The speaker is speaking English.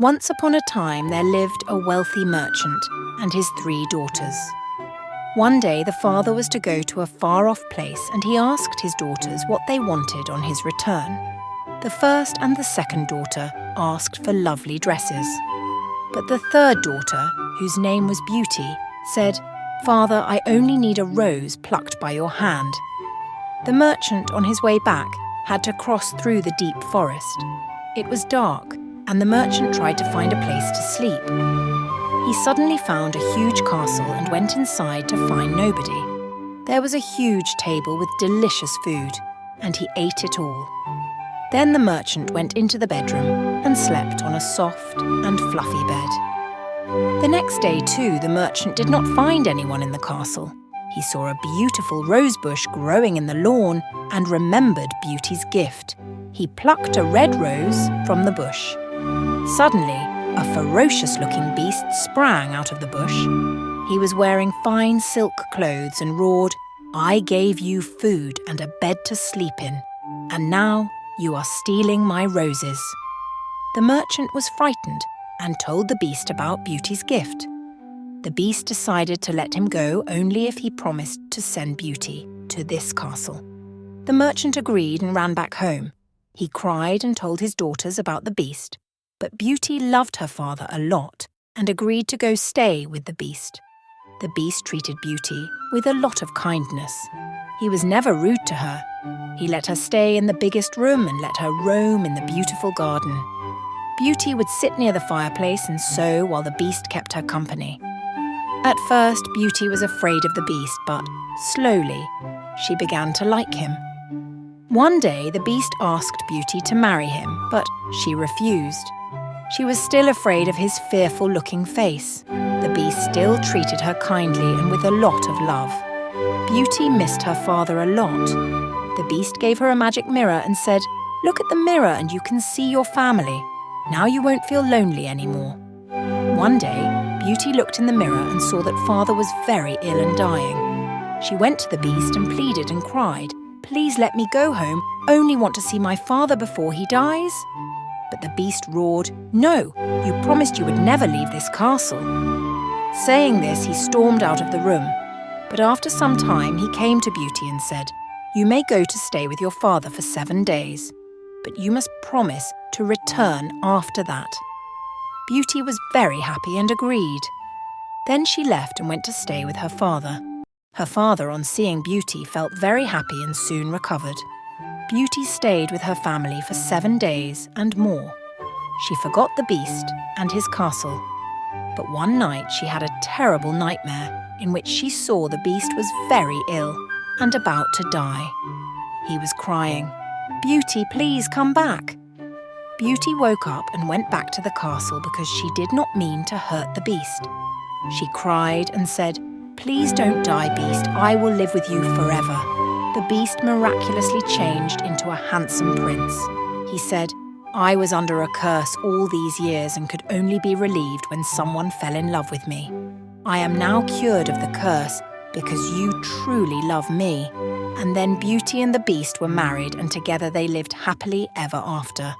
Once upon a time there lived a wealthy merchant and his 3 daughters. One day the father was to go to a far-off place and he asked his daughters what they wanted on his return. The first and the second daughter asked for lovely dresses. But the third daughter, whose name was Beauty, said, "Father, I only need a rose plucked by your hand." The merchant, on his way back, had to cross through the deep forest. It was dark, and the merchant tried to find a place to sleep. He suddenly found a huge castle and went inside to find nobody. There was a huge table with delicious food, and he ate it all. Then the merchant went into the bedroom and slept on a soft and fluffy bed. The next day, too, the merchant did not find anyone in the castle. He saw a beautiful rose bush growing in the lawn and remembered Beauty's gift. He plucked a red rose from the bush. Suddenly, a ferocious-looking beast sprang out of the bush. He was wearing fine silk clothes and roared, "I gave you food and a bed to sleep in, and now you are stealing my roses." The merchant was frightened and told the beast about Beauty's gift. The beast decided to let him go only if he promised to send Beauty to this castle. The merchant agreed and ran back home. He cried and told his daughters about the beast, but Beauty loved her father a lot and agreed to go stay with the beast. The beast treated Beauty with a lot of kindness. He was never rude to her. He let her stay in the biggest room and let her roam in the beautiful garden. Beauty would sit near the fireplace and sew while the beast kept her company. At first, Beauty was afraid of the beast, but slowly, she began to like him. One day, the beast asked Beauty to marry him, but she refused. She was still afraid of his fearful-looking face. The beast still treated her kindly and with a lot of love. Beauty missed her father a lot. The beast gave her a magic mirror and said, "Look at the mirror and you can see your family. Now you won't feel lonely anymore." One day, Beauty looked in the mirror and saw that father was very ill and dying. She went to the beast and pleaded and cried, "Please let me go home, only want to see my father before he dies." But the beast roared, "No, you promised you would never leave this castle." Saying this, he stormed out of the room. But after some time, he came to Beauty and said, "You may go to stay with your father for 7 days, but you must promise to return after that." Beauty was very happy and agreed. Then she left and went to stay with her father. Her father, on seeing Beauty, felt very happy and soon recovered. Beauty stayed with her family for 7 days and more. She forgot the beast and his castle. But one night she had a terrible nightmare in which she saw the beast was very ill and about to die. He was crying, "Beauty, please come back." Beauty woke up and went back to the castle because she did not mean to hurt the beast. She cried and said, "Please don't die, beast. I will live with you forever." The beast miraculously changed into a handsome prince. He said, "I was under a curse all these years and could only be relieved when someone fell in love with me. I am now cured of the curse because you truly love me." And then Beauty and the beast were married and together they lived happily ever after.